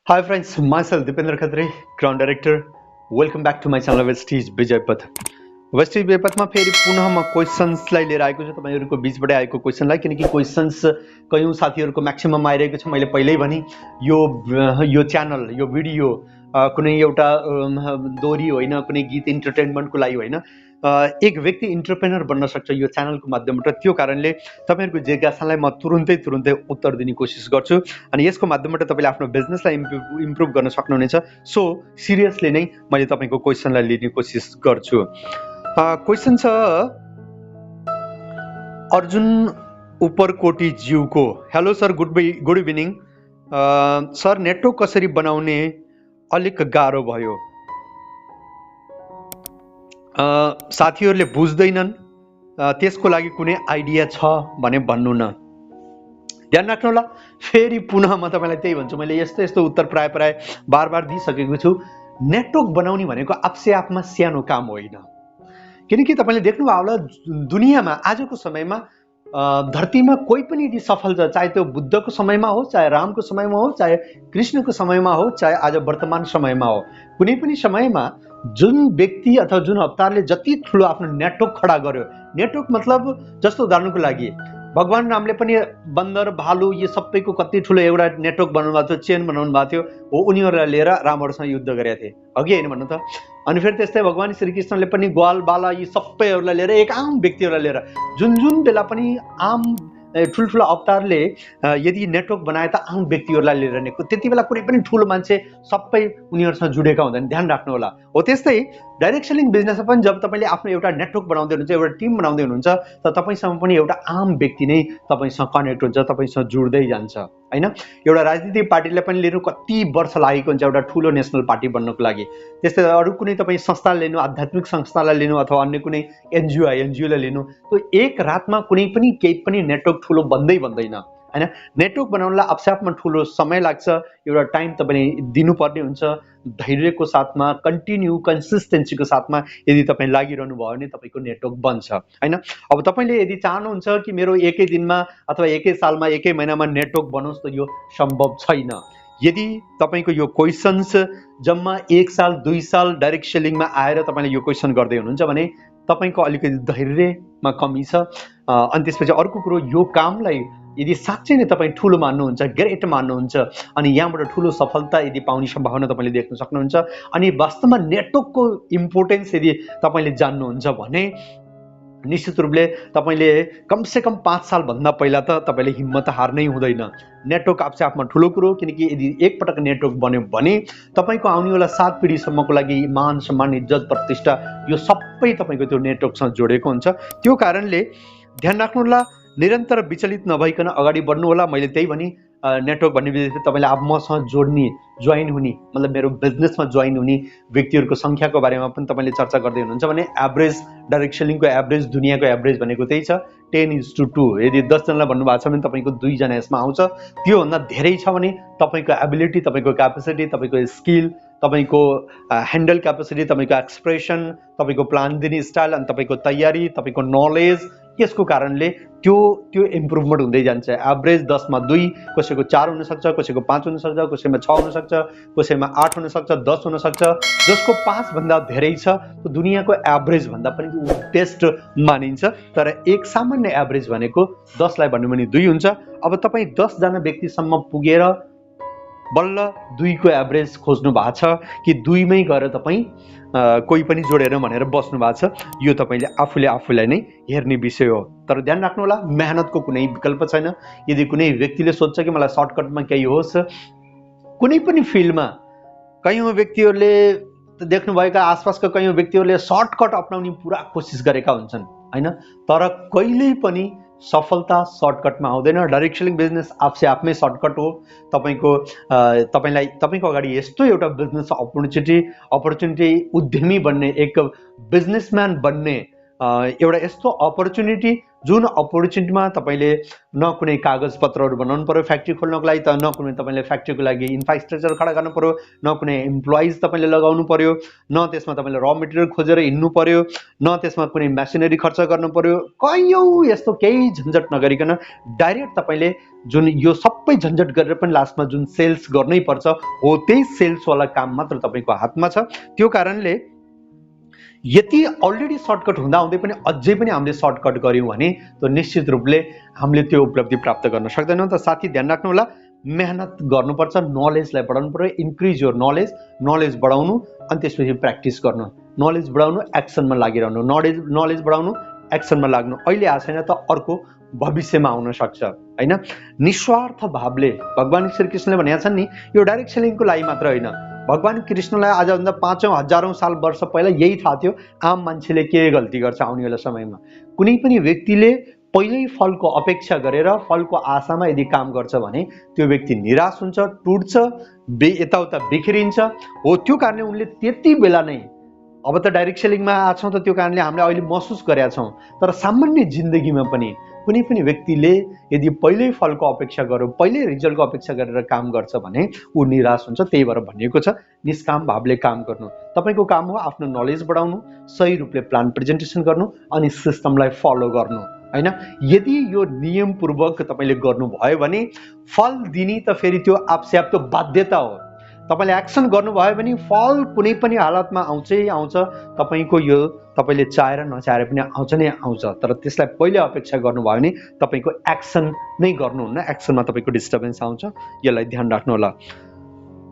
Hi friends, myself Dipendra Khatri, ground director. Welcome back to my channel Vestige Vijaypath. Vestige Vijaypath मा फेरि पुनः म questions लाई लिएर आएको छु तपाईहरुको बीचबाट आएको क्वेशनलाई किनकि क्वेशन्स कयौं साथीहरुको म्याक्सिमम आइरहेको छ मैले पहिल्यै भने यो च्यानल यो भिडियो कुनै एउटा दोरी होइन कुनै गीत एन्टरटेनमेन्टको लागि होइन एक व्यक्ति एन्टरप्रेन्योर बन्न सक्छ यो च्यानलको माध्यमबाट त्यो कारणले तपाईहरुको जिज्ञासालाई म तुरुन्तै उत्तर दिने कोसिस गर्छु अनि यसको माध्यमबाट तपाईले आफ्नो बिजनेसलाई इम्प्रुभ गर्न सक्नुहुनेछ सो सिरियसली नै मैले तपाईको क्वेशनलाई लिने कोसिस गर्छु क्वेशन छ अर्जुन उपरकोटी ज्यूको hello sir good evening sir network कसरी बनाउने अलिक गाह्रो भयो साथीहरुले बुझ्दैनन् त्यसको लागि कुनै आइडिया छ भने भन्नु न ध्यान राख्नु होला फेरि पुनः म तपाईलाई त्यही भन्छु मैले यस्तो उत्तर प्राय बार दिइसकेको छु नेटवर्क बनाउने भनेको आफसे आफमा सानो काम होइन किनकि तपाईले देख्नुभयो होला दुनियाँमा आजको समयमा धरतीमा कोही पनि यदि सफल छ चाहे त्यो बुद्धको समयमा हो चाहे रामको समयमा हो चाहे कृष्णको समयमा हो चाहे आज वर्तमान समयमा हो कुनै पनि समयमा जुन व्यक्ति अथवा जुन अवतारले जति ठुलो आफ्नो नेटवर्क खडा गर्यो नेटवर्क मतलब जस्तो उदाहरणको लागि भगवान रामले पनि बन्दर भालु यो सबैको कति ठुलो एउटा नेटवर्क बनाउनु भएको थियो चेन बनाउनु भएको थियो हो उनीहरुलाई लिएर रामहरुसँग युद्ध गरेका थिए अघि हैन भन्नु त अनि फेरि त्यस्तै भगवान श्रीकृष्णले पनि ग्वाल बाला यी सबैहरुलाई लिएर एक आम व्यक्तिहरुलाई लिएर जुन बेला पनि आम ठुलठुलो अवतारले यदि नेटवर्क बनाए त आम व्यक्तिहरुलाई लिएर नै त्यति बेला कुनै पनि ठुलो मान्छे सबै उनीहरुसँग जुडेका हुँदैन ध्यान राख्नु होला हो त्यस्तै डाइरेक्ट सेलिङ बिजनेसमा पनि जब तपाईले आफ्नो एउटा नेटवर्क बनाउँदै हुनुहुन्छ एउटा टिम बनाउँदै हुनुहुन्छ त तपाईसँग पनि एउटा आम व्यक्ति नै तपाईसँग कनेक्ट हुन्छ तपाईसँग जुड्दै जान्छ हैन एउटा राजनीतिक पार्टीलाई पनि लिनु कति वर्ष लागेको हुन्छ एउटा ठुलो नेशनल पार्टी बन्नको लागि त्यस्तै अरु कुनै तपाई संस्था लिनु आध्यात्मिक संस्थालाई लिनु अथवा अन्य कुनै एनजीओ लाई लिनु त्यो एक रातमा कुनै पनि केही पनि नेटवर्क ठुलो बन्दैन हैन नेटवर्क बनाउनलाई अपसापमा ठुलो समय लाग्छ एउटा टाइम तपाईले दिनुपर्ने हुन्छ धैर्यको साथमा कन्टिन्यू कन्सिस्टेन्सीको साथमा यदि तपाई लागिरहनु भयो भने तपाईको नेटवर्क बन्छ हैन अब तपाईले यदि चाहनुहुन्छ कि मेरो एकै दिनमा अथवा एकै सालमा एकै महिनामा नेटवर्क बनोस् त यो सम्भव छैन यदि तपाईको यो क्वेशन्स जम्मा 1 साल 2 साल डाइरेक्ट सेलिङमा आएर तपाईले यो क्वेशन गर्दै हुनुहुन्छ भने तपाईको अलिकति धैर्यमा कमी छ अनि त्यसपछि अर्को कुरो यो कामलाई यदि साच्चै नै तपाई ठुलो मान्नुहुन्छ ग्रेट मान्नुहुन्छ अनि यहाँबाट ठुलो सफलता यदि पाउने सम्भावना तपाईले देख्न सक्नुहुन्छ अनि वास्तवमा नेटवर्कको इम्पोर्टेन्स यदि तपाईले जान्नुहुन्छ भने निश्चित रूपले तपाईले कम से कम 5 साल भन्दा पहिला त तपाईले हिम्मत हार्नै हुँदैन नेटवर्क आफै आफमा ठुलो कुरो किनकि यदि एक पटक नेटवर्क बन्यो भने तपाईको आउनेवाला 7 पिढीसम्मको लागि मान सम्मान इज्जत प्रतिष्ठा यो सबै तपाईको त्यो नेटवर्कसँग जोडेको हुन्छ त्यो कारणले ध्यान राख्नुहोला निरन्तर विचलित नभइकन अगाडि बढ्नु होला मैले त्यही भनी नेटवर्क भन्ने बित्तिकै तपाईले अब मसँग जोड्ने जोइन हुने मतलब मेरो बिजनेसमा जोइन हुने व्यक्तिहरुको संख्याको बारेमा पनि तपाईले चर्चा गर्दै हुनुहुन्छ भने एभरेज डाइरेक्ट सेलिङको एभरेज दुनियाको एभरेज भनेको त्यही छ 10:2 यदि 10 जनालाई भन्नु भएको छ भने तपाईको 2 जना यसमा आउँछ त्यो भन्दा धेरै छ भने तपाईको एबिलिटी तपाईको क्यापेसिटी तपाईको स्किल तपाईको ह्यान्डल क्यापेसिटी तपाईको एक्सप्रेसन तपाईको प्लान दिने स्टाइल अनि तपाईको तयारी तपाईको नलेज यसको कारणले त्यो इम्प्रुभमेन्ट हुँदै जान्छ एभरेज 10 मा 2 कसैको 4 हुन सक्छ कसैको 5 हुन सक्छ कसैमा 6 हुन सक्छ कसैमा 8 हुन सक्छ 10 हुन सक्छ जसको 5 भन्दा धेरै छ त्यो दुनियाको एभरेज भन्दा पनि बेस्ट मानिन्छ तर एक सामान्य एभरेज भनेको 10 लाई भन्नु भने 2 हुन्छ अब तपाई 10 जना व्यक्तिसम्म पुगेर बल्ल 2 को एभरेज खोज्नु भएको छ कि 2 मै गएर तपाई कोही पनि जोडेर भनेर बस्नु भएको छ यो तपाईले आफूलाई नै हेर्ने विषय हो तर ध्यान राख्नु होला मेहनतको कुनै विकल्प छैन यदि कुनै व्यक्तिले सोच्छ कि मलाई सर्टकटमा केही होस् कुनै पनि फिल्डमा कयौं व्यक्तिहरुले देख्नुभएका आसपासका कयौं व्यक्तिहरुले सर्टकट अपनाउने पुरा कोसिस गरेका हुन्छन् हैन तर कहिल्यै पनि सफलता सर्टकटमा आउँदैन डाइरेक्ट सेलिङ बिजनेस आफसे आफमै सर्टकट हो तपाईको अगाडि यस्तो एउटा बिजनेस अपर्च्युनिटी उद्यमी बन्ने एक बिजनेसम्यान बन्ने एउटा यस्तो अपर्च्युनिटी जुन अपर्च्युनिटीमा तपाईँले न कुनै कागजपत्रहरू बनाउनु पर्यो फ्याक्ट्री खोल्नको लागि, त न कुनै तपाईँले फ्याक्ट्रीको लागि इन्फ्रास्ट्रक्चर खडा गर्नु पर्यो, न कुनै इम्प्लोइज तपाईँले लगाउनु पर्यो, न त्यसमा तपाईँले र मेटेरियल खोजेर हिँड्नु पर्यो, न त्यसमा कुनै मेसिनरी खर्च गर्नु पर्यो। कैयौँ यस्तो केही झन्झट नगरिकन डाइरेक्ट तपाईँले जुन यो सबै झन्झट गरेर पनि लास्टमा जुन सेल्स गर्नै पर्छ हो त्यही सेल्सवाला काम मात्र तपाईँको हातमा छ। त्यो कारणले यति अलरेडी सर्टकट हुँदा हुँदै पनि अझै पनि हामीले सर्टकट गऱ्यौँ भने त निश्चित रूपले हामीले त्यो उपलब्धि प्राप्त गर्न सक्दैनौँ। त साथी ध्यान राख्नु होला, मेहनत गर्नुपर्छ, नलेजलाई बढाउनु पर्यो। इन्क्रिज योर नलेज बढाउनु, अनि त्यसपछि प्र्याक्टिस गर्नु, नलेज बढाउनु, एक्सनमा लागिरहनु, नलेज बढाउनु, एक्सनमा लाग्नु। अहिले आएको छैन त अर्को भविष्यमा आउन सक्छ होइन। निस्वार्थ भावले भगवान श्री कृष्णले भनेका छन् नि, यो डाइरेक्ट सेलिङको लागि मात्र होइन। भगवान कृष्णलाई आजभन्दा 5,000 साल वर्ष पहिला यही थाहा थियो आम मान्छेले के गल्ती गर्छ आउनेवाला समयमा। कुनै पनि व्यक्तिले पहिल्यै फलको अपेक्षा गरेर फलको आशामा यदि काम गर्छ भने त्यो व्यक्ति निराश हुन्छ, टुट्छ, यताउता बिखरिन्छ। हो त्यो कारणले उनले त्यति बेला नै, अब त डाइरेक्ट सेलिङमा आछौँ त त्यो कारणले हामीले अहिले महसुस गरेका छौँ, तर सामान्य जिन्दगीमा पनि कुनै पनि व्यक्तिले यदि पहिल्यै फलको अपेक्षा गर्यो, पहिल्यै रिजल्टको अपेक्षा गरेर काम गर्छ भने ऊ निराश हुन्छ। त्यही भएर भनिएको छ निष्काम भावले काम गर्नु। तपाईँको काम हो आफ्नो नलेज बढाउनु, सही रूपले प्लान प्रेजेन्टेसन गर्नु, अनि सिस्टमलाई फलो गर्नु होइन। यदि यो नियमपूर्वक तपाईँले गर्नुभयो भने फल दिने त फेरि त्यो आपसे त्यो बाध्यता हो। तपाईँले एक्सन गर्नुभयो भने फल कुनै पनि हालतमा आउँछै आउँछ। तपाईँको यो तपाईँले चाहेर नचाहेर पनि आउँछ नै आउँछ, तर त्यसलाई पहिले अपेक्षा गर्नुभयो भने तपाईँको एक्सन नै गर्नुहुन्न, एक्सनमा तपाईँको डिस्टर्बेन्स आउँछ। यसलाई ध्यान राख्नु होला।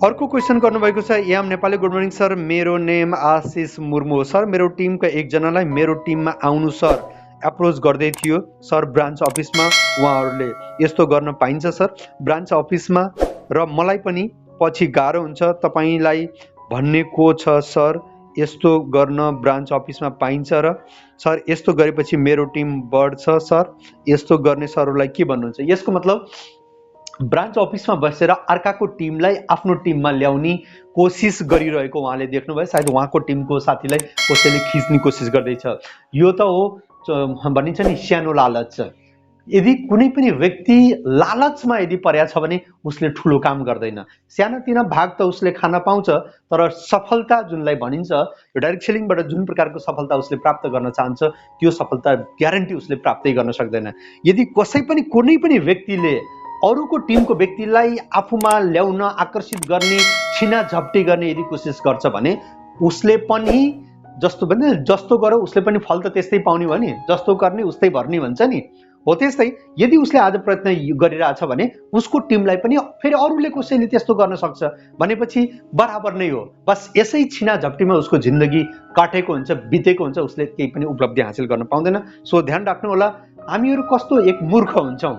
अर्को क्वेसन गर्नुभएको छ याम नेपाली। गुड मर्निङ सर, मेरो नेम आशिष मुर्मू हो सर। मेरो टिमका एकजनालाई मेरो टिममा आउनु सर एप्रोच गर्दै थियो सर ब्रान्च अफिसमा। उहाँहरूले यस्तो गर्न पाइन्छ सर ब्रान्च अफिसमा, र मलाई पनि पछि गाह्रो हुन्छ। तपाईँलाई भन्ने को छ सर यस्तो गर्न ब्रान्च अफिसमा पाइन्छ र सर यस्तो गरेपछि मेरो टिम बढ्छ सर, यस्तो गर्ने सरहरूलाई के भन्नुहुन्छ? यसको मतलब ब्रान्च अफिसमा बसेर अर्काको टिमलाई आफ्नो टिममा ल्याउने कोसिस गरिरहेको उहाँले देख्नुभयो। सायद उहाँको टिमको साथीलाई कसैले खिच्ने कोसिस गर्दैछ। यो त हो भनिन्छ नि सानो लालच। यदि कुनै पनि व्यक्ति लालचमा यदि परेको छ भने उसले ठुलो काम गर्दैन। सानोतिनो भाग त उसले खान पाउँछ, तर सफलता जुनलाई भनिन्छ यो डाइरेक्ट सेलिङबाट जुन प्रकारको सफलता उसले प्राप्त गर्न चाहन्छ त्यो सफलता ग्यारेन्टी उसले प्राप्तै गर्न सक्दैन। यदि कुनै पनि व्यक्तिले अरूको टिमको व्यक्तिलाई आफूमा ल्याउन, आकर्षित गर्ने, छिना झप्टी गर्ने यदि कोसिस गर्छ भने उसले पनि जस्तो गर उसले पनि फल त त्यस्तै पाउने भयो नि, जस्तो गर्ने उस्तै भर्ने भन्छ नि। हो त्यस्तै यदि उसले आज प्रयत्न गरिरहेछ भने उसको टिमलाई पनि फेरि अरूले कसैले त्यस्तो गर्न सक्छ भनेपछि बराबर नै हो। बस यसै छिना झप्टीमा उसको जिन्दगी काटेको हुन्छ, बितेको हुन्छ, उसले केही पनि उपलब्धि हासिल गर्न पाउँदैन। सो ध्यान राख्नु होला, हामीहरू कस्तो एक मूर्ख हुन्छौँ।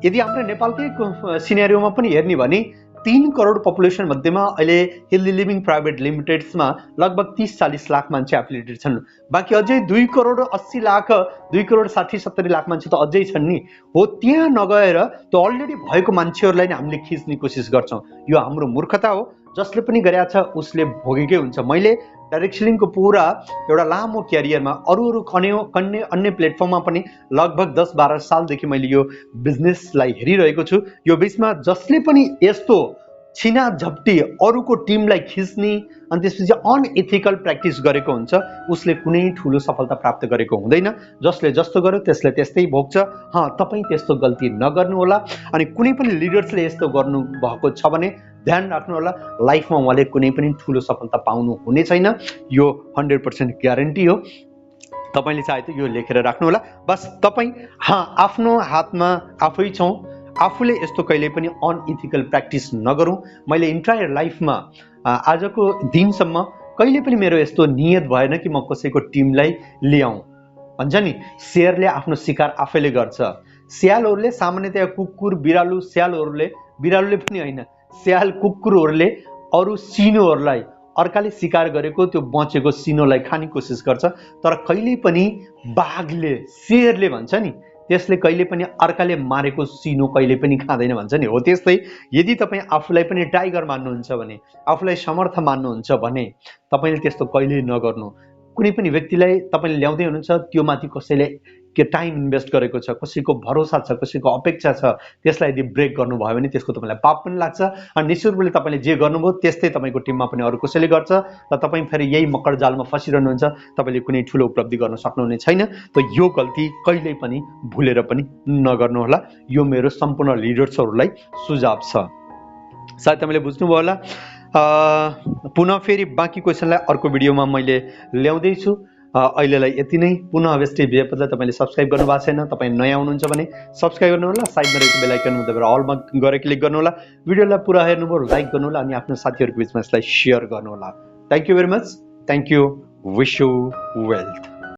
यदि हाम्रो नेपालकै सिनेरियोमा पनि हेर्ने भने 3 करोड पपुलेसन मध्येमा अहिले हेल्दी लिभिङ प्राइभेट लिमिटेड्समा लगभग 30-40 लाख मान्छे एफिलिएटेड छन्। बाँकी अझै 2 करोड 80 लाख 2 करोड 60-70 लाख मान्छे त अझै छन् नि। हो त्यहाँ नगएर त्यो अलरेडी भएको मान्छेहरूलाई नै हामीले खिच्ने कोसिस गर्छौँ। यो हाम्रो मूर्खता हो। जसले पनि गरेको छ उसले भोगेकै हुन्छ। मैले डाइरेक्ट सेलिङको पुरा एउटा लामो क्यारियरमा अरू अन्य प्लेटफर्ममा पनि लगभग 10-12 सालदेखि मैले यो बिजनेसलाई हेरिरहेको छु। यो बिचमा जसले पनि यस्तो छिना झप्टी अरूको टिमलाई खिच्ने अनि त्यसपछि अनएथिकल प्र्याक्टिस गरेको हुन्छ उसले कुनै ठुलो सफलता प्राप्त गरेको हुँदैन। जसले जस्तो गर्यो त्यसले त्यस्तै भोग्छ। तपाईँ त्यस्तो गल्ती नगर्नु होला। अनि कुनै पनि लिडर्सले यस्तो गर्नु भएको छ भने ध्यान राख्नु होला, लाइफमा उहाँले कुनै पनि ठुलो सफलता पाउनु हुने छैन। यो 100% ग्यारेन्टी हो। तपाईँले चाहे त यो लेखेर राख्नु होला। बस तपाईँ आफ्नो हातमा आफै छौँ। आफूले यस्तो कहिले पनि अनइथिकल प्र्याक्टिस नगरौँ। मैले इन्टायर लाइफमा आजको दिनसम्म कहिले पनि मेरो यस्तो नियत भएन कि म कसैको टिमलाई ल्याउँ। भन्छ नि शेरले आफ्नो शिकार आफैले गर्छ। स्यालहरूले सामान्यतया कुकुर, बिरालुले पनि होइन, स्याल कुकुरहरूले अरू सिनोहरूलाई अर्काले शिकार गरेको त्यो बचेको सिनोलाई खाने कोसिस गर्छ। तर कहिले पनि बाघले, शेरले भन्छ नि, त्यसले कहिले पनि अर्काले मारेको सिनो कहिले पनि खाँदैन भन्छ नि। हो त्यस्तै यदि तपाईँ आफूलाई पनि टाइगर मान्नुहुन्छ भने, आफूलाई समर्थ मान्नुहुन्छ भने तपाईँले त्यस्तो कहिले नगर्नु। कुनै पनि व्यक्तिलाई तपाईले ल्याउँदै हुनुहुन्छ त्यो माथि कसैले के टाइम इन्भेस्ट गरेको छ, कसैको भरोसा छ, कसैको अपेक्षा छ, त्यसलाई यदि ब्रेक गर्नुभयो भने त्यसको तपाईलाई पाप पनि लाग्छ। अनि निश्चित रूपले तपाईले जे गर्नुभयो त्यस्तै तपाईको टिममा पनि अरु कसैले गर्छ र तपाई फेरि यही मकर जालमा फसिरहनुहुन्छ, तपाईले कुनै ठूलो उपलब्धि गर्न सक्नुहुने छैन। त यो गल्ती कहिल्यै पनि भुलेर पनि नगर्नु होला। यो मेरो सम्पूर्ण लिडर्सहरुलाई सुझाव छ। सायद तपाईले बुझ्नुभयो होला। पुनः फेरि बाँकी क्वेशनलाई अर्को भिडियोमा मैले ल्याउँदै छु। अहिलेलाई यति नै। पुनः वेस्टेज विजयपथलाई तपाईले सब्स्क्राइब गर्नु भएको छैन, तपाई नयाँ हुनुहुन्छ भने सब्स्क्राइब गर्नु होला, साइडमा रहेको बेल आइकनमा दबाएर अलमा गएर क्लिक गर्नु होला। भिडियोलाई पुरा हेर्नुभयो, लाइक गर्नु होला अनि आफ्नो साथीहरुको बीचमा यसलाई शेयर गर्नु होला। Thank you very much. Thank you. Wish you wealth.